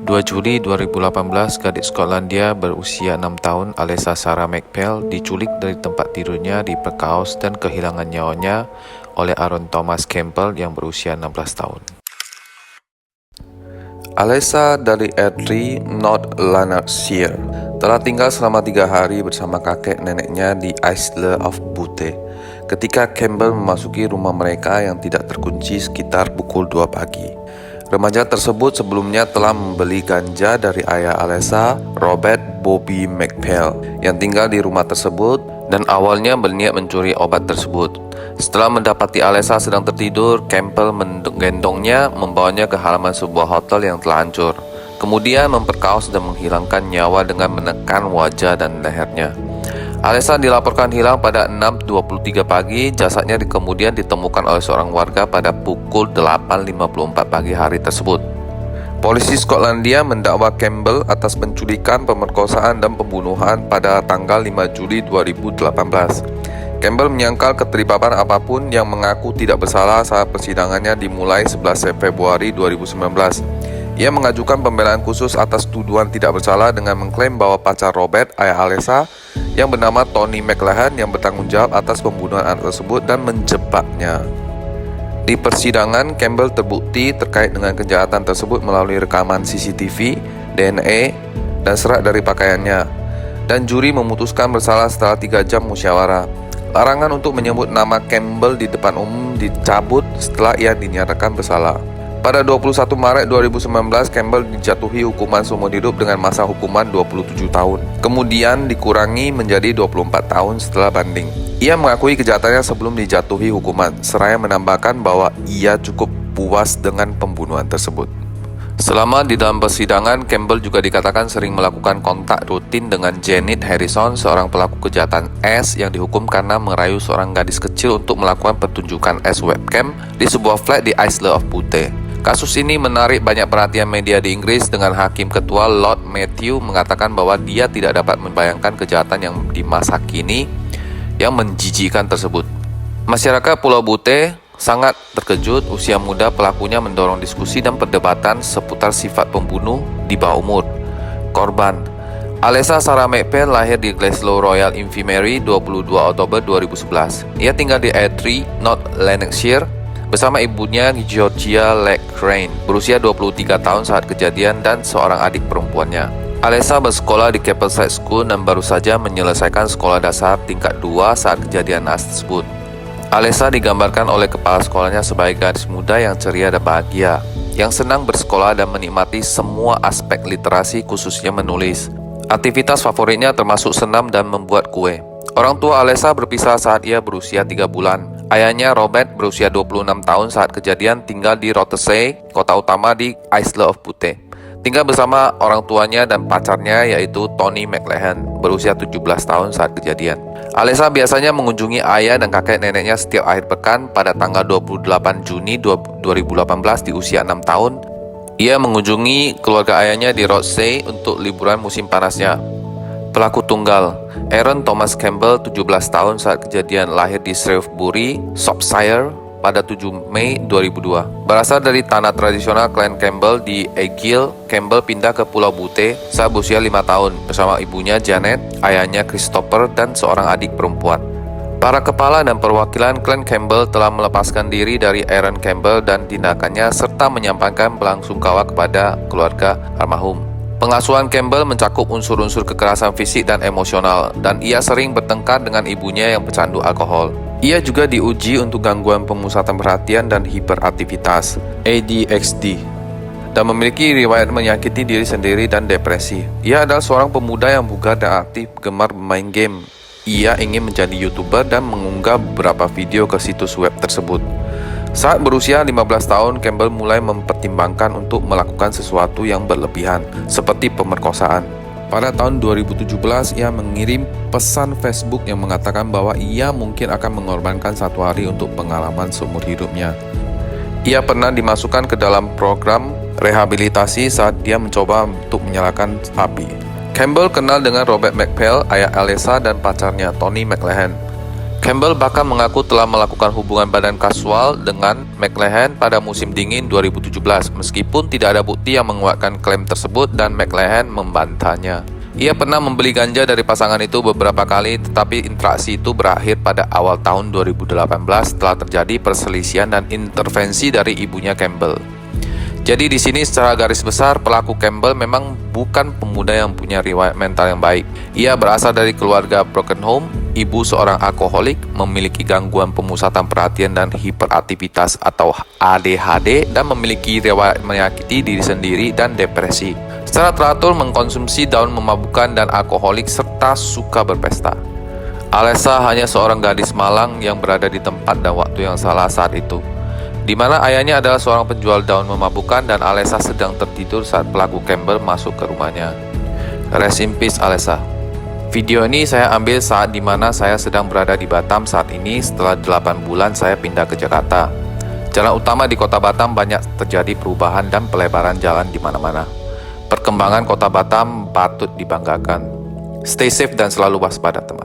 2 Juli 2018, gadis Skotlandia berusia 6 tahun, Alessa Sarah McPhail, diculik dari tempat tidurnya di Perkaus dan kehilangan nyawanya oleh Aaron Thomas Campbell yang berusia 16 tahun. Alessa dari Airdrie, North Lanarkshire, telah tinggal selama 3 hari bersama kakek neneknya di Isle of Bute ketika Campbell memasuki rumah mereka yang tidak terkunci sekitar pukul 2 pagi. Remaja tersebut sebelumnya telah membeli ganja dari ayah Alessa, Robert Bobby McPhail, yang tinggal di rumah tersebut dan awalnya berniat mencuri obat tersebut. Setelah mendapati Alessa sedang tertidur, Campbell menggendongnya, membawanya ke halaman sebuah hotel yang telah hancur. Kemudian memperkaos dan menghilangkan nyawa dengan menekan wajah dan lehernya. Alessa dilaporkan hilang pada 6.23 pagi. Jasadnya kemudian ditemukan oleh seorang warga pada pukul 8.54 pagi hari tersebut. Polisi Skotlandia mendakwa Campbell atas penculikan, pemerkosaan, dan pembunuhan pada tanggal 5 Juli 2018. Campbell menyangkal keterlibatan apapun yang mengaku tidak bersalah saat persidangannya dimulai 11 Februari 2019. Ia mengajukan pembelaan khusus atas tuduhan tidak bersalah dengan mengklaim bahwa pacar Robert, ayah Alessa, yang bernama Tony McLahan, yang bertanggung jawab atas pembunuhan anak tersebut dan menjebaknya. Di persidangan, Campbell terbukti terkait dengan kejahatan tersebut melalui rekaman CCTV, DNA, dan serat dari pakaiannya. Dan juri memutuskan bersalah setelah 3 jam musyawarah. Larangan untuk menyebut nama Campbell di depan umum dicabut setelah ia dinyatakan bersalah. Pada 21 Maret 2019, Campbell dijatuhi hukuman seumur hidup dengan masa hukuman 27 tahun. Kemudian dikurangi menjadi 24 tahun setelah banding. Ia mengakui kejahatannya sebelum dijatuhi hukuman, seraya menambahkan bahwa ia cukup puas dengan pembunuhan tersebut. Selama di dalam persidangan, Campbell juga dikatakan sering melakukan kontak rutin dengan Janet Harrison, seorang pelaku kejahatan S yang dihukum karena merayu seorang gadis kecil untuk melakukan pertunjukan S webcam di sebuah flat di Isle of Bute. Kasus ini menarik banyak perhatian media di Inggris dengan Hakim Ketua Lord Matthew mengatakan bahwa dia tidak dapat membayangkan kejahatan yang di masa kini yang menjijikkan tersebut. Masyarakat Pulau Bute sangat terkejut. Usia muda pelakunya mendorong diskusi dan perdebatan seputar sifat pembunuh di bawah umur korban. Alessa Sarah McPhail lahir di Glasgow Royal Infirmary 22 Oktober 2011. Ia tinggal di Airdrie, North Lanarkshire, bersama ibunya Georgia Leckrane, berusia 23 tahun saat kejadian, dan seorang adik perempuannya. Alessa bersekolah di Capelside School dan baru saja menyelesaikan sekolah dasar tingkat 2 saat kejadian naas tersebut. Alessa digambarkan oleh kepala sekolahnya sebagai gadis muda yang ceria dan bahagia, yang senang bersekolah dan menikmati semua aspek literasi, khususnya menulis. Aktivitas favoritnya termasuk senam dan membuat kue. Orang tua Alessa berpisah saat ia berusia 3 bulan. Ayahnya Robert berusia 26 tahun saat kejadian tinggal di Rothesay, kota utama di Isle of Bute. Tinggal bersama orang tuanya dan pacarnya yaitu Tony McLahan, berusia 17 tahun saat kejadian. Alessa biasanya mengunjungi ayah dan kakek neneknya setiap akhir pekan. Pada tanggal 28 Juni 2018 di usia 6 tahun, ia mengunjungi keluarga ayahnya di Rothesay untuk liburan musim panasnya. Pelaku tunggal, Aaron Thomas Campbell, 17 tahun saat kejadian, lahir di Shrewsbury, Shropshire pada 7 Mei 2002. Berasal dari tanah tradisional klan Campbell di Aigill, Campbell pindah ke Pulau Bute saat berusia 5 tahun bersama ibunya Janet, ayahnya Christopher, dan seorang adik perempuan. Para kepala dan perwakilan klan Campbell telah melepaskan diri dari Aaron Campbell dan tindakannya serta menyampaikan belasungkawa kepada keluarga almarhum. Pengasuhan Campbell mencakup unsur-unsur kekerasan fisik dan emosional, dan ia sering bertengkar dengan ibunya yang pecandu alkohol. Ia juga diuji untuk gangguan pemusatan perhatian dan hiperaktivitas (ADHD) dan memiliki riwayat menyakiti diri sendiri dan depresi. Ia adalah seorang pemuda yang bugar dan aktif, gemar bermain game. Ia ingin menjadi YouTuber dan mengunggah beberapa video ke situs web tersebut. Saat berusia 15 tahun, Campbell mulai mempertimbangkan untuk melakukan sesuatu yang berlebihan, seperti pemerkosaan. Pada tahun 2017, ia mengirim pesan Facebook yang mengatakan bahwa ia mungkin akan mengorbankan satu hari untuk pengalaman seumur hidupnya. Ia pernah dimasukkan ke dalam program rehabilitasi saat dia mencoba untuk menyalakan api. Campbell kenal dengan Robert McPhail, ayah Alessa, dan pacarnya Tony McLahan. Campbell bahkan mengaku telah melakukan hubungan badan kasual dengan McLachlan pada musim dingin 2017, meskipun tidak ada bukti yang menguatkan klaim tersebut dan McLachlan membantahnya. Ia pernah membeli ganja dari pasangan itu beberapa kali, tetapi interaksi itu berakhir pada awal tahun 2018 setelah terjadi perselisihan dan intervensi dari ibunya Campbell. Jadi di sini secara garis besar pelaku Campbell memang bukan pemuda yang punya riwayat mental yang baik. Ia berasal dari keluarga broken home, ibu seorang alkoholik, memiliki gangguan pemusatan perhatian dan hiperaktivitas atau ADHD, dan memiliki riwayat menyakiti diri sendiri dan depresi. Secara teratur mengkonsumsi daun memabukkan dan alkoholik serta suka berpesta. Alessa hanya seorang gadis malang yang berada di tempat dan waktu yang salah saat itu, di mana ayahnya adalah seorang penjual daun memabukkan dan Alessa sedang tertidur saat pelaku Campbell masuk ke rumahnya. Rest in peace Alessa. Video ini saya ambil saat dimana saya sedang berada di Batam saat ini setelah 8 bulan saya pindah ke Jakarta. Jalan utama di kota Batam banyak terjadi perubahan dan pelebaran jalan di mana-mana. Perkembangan kota Batam patut dibanggakan. Stay safe dan selalu waspada teman.